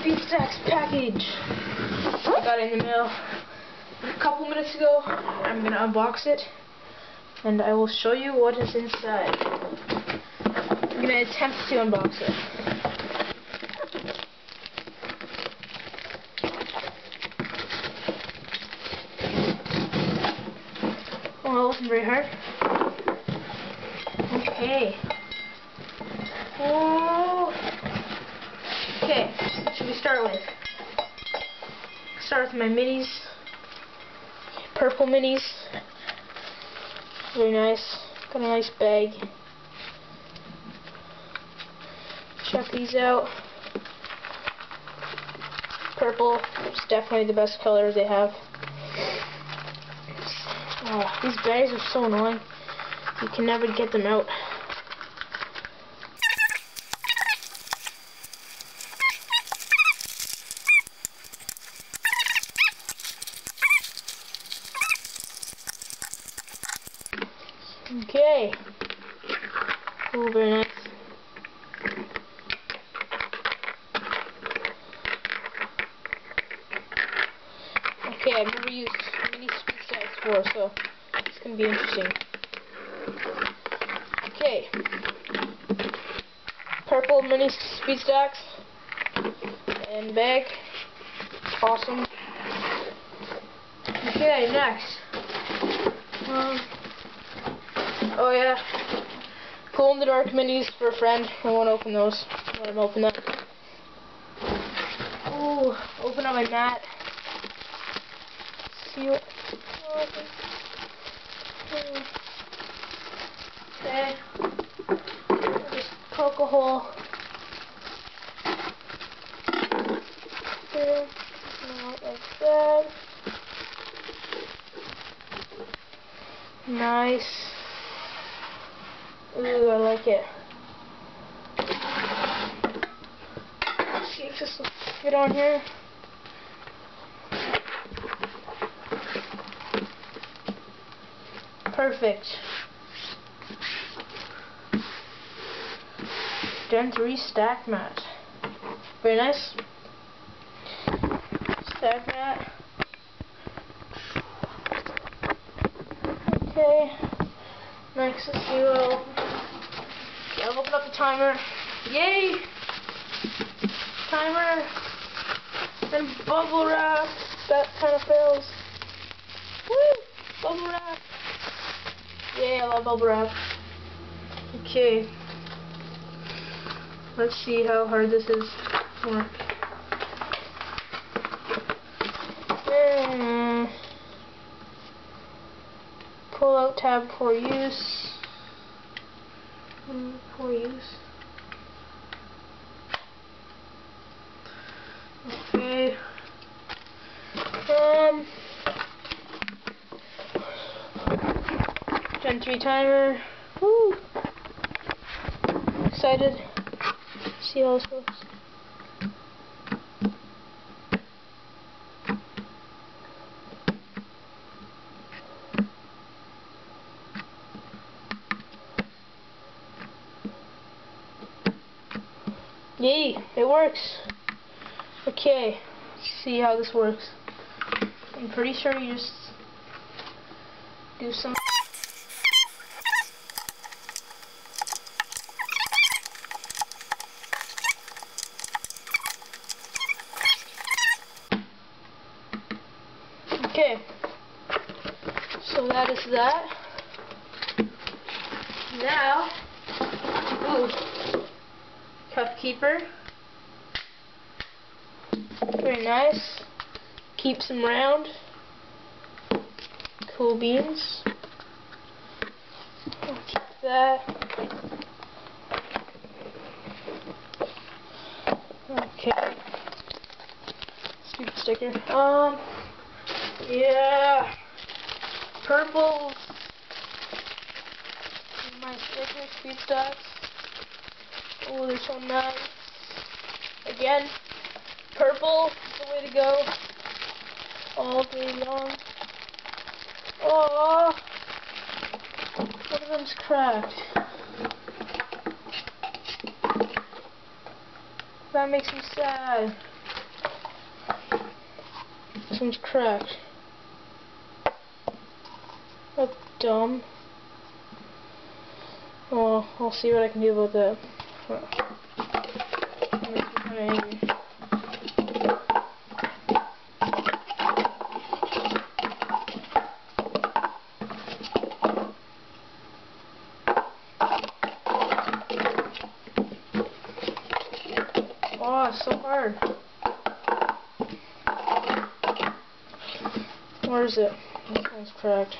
Speedstacks package. I got it in the mail a couple minutes ago. I'm gonna unbox it and I will show you what is inside. I'm gonna attempt to unbox it. Oh, open very hard. Okay. Oh. Okay, what should we start with? Start with my minis. Purple minis. Very nice. Got a nice bag. Check these out. Purple is definitely the best color they have. Oh, these bags are so annoying. You can never get them out. Okay. Oh, very nice. Okay, I've never used mini Speedstacks before, so it's gonna be interesting. Okay. Purple mini Speedstacks and bag. Awesome. Okay, next. Oh yeah, glow in the dark minis for a friend. I won't open those. Let him open them. Oh, open up my mat. See what? Okay. Just poke a hole. There. Not like that. Nice. Ooh, I like it. Let's see if this will fit on here. Perfect. Gen 3 stack mat. Very nice. Stack mat. Okay. Next, let's see what I'll open. Okay, I'll open up the timer. Yay! Timer. And bubble wrap. That kind of fails. Woo! Bubble wrap. Yay, I love bubble wrap. Okay. Let's see how hard this is to work. Pull out tab for use. For use. Okay. Gen 3 timer. Woo! Excited. See how this goes. Yay, it works. Okay, let's see how this works. I'm pretty sure you just do some. Okay, so that is that. Now, ooh, cup keeper. Very nice. Keeps them round. Cool beans. I'll keep that. Okay. Stupid sticker. Yeah. Purple. My sticker Speedstacks. Oh, they're so nice. Again, purple is the way to go. All day long. Oh, one of them's cracked. That makes me sad. This one's cracked. That's dumb. Oh, I'll see what I can do about that. Makes me kinda angry. Oh, it's so hard. Where is it? This one's cracked.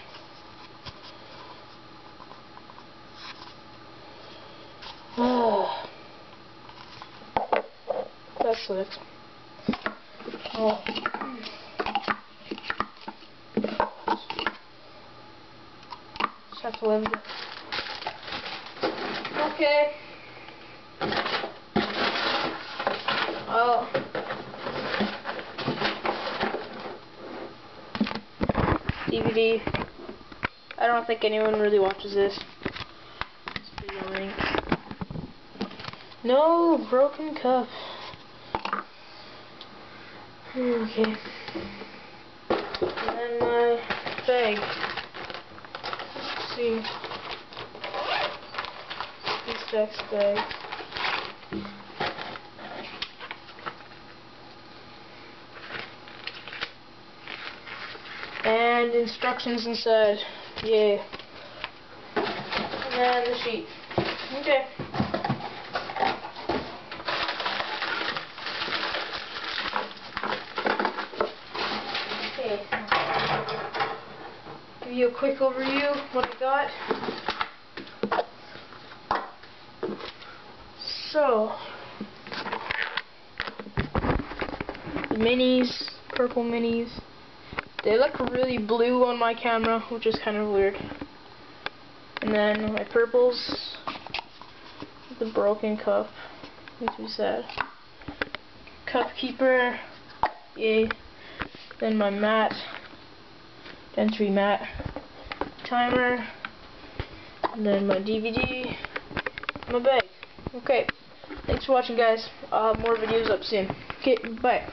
That sucks. Oh. Just have to live with it. Okay. Oh. DVD. I don't think anyone really watches this. It's pretty annoying. No, broken cup. Okay. And then my bag. Let's see. This next bag. And instructions inside. Yay. And then the sheet. Okay. Okay. Give you a quick overview of what I got. So, the minis, purple minis. They look really blue on my camera, which is kind of weird. And then my purples, the broken cup, makes me sad. Cup keeper, yay. Then my mat, Dentry mat, timer, and then my DVD, my bag. Okay, thanks for watching, guys. I'll have more videos up soon. Okay, bye.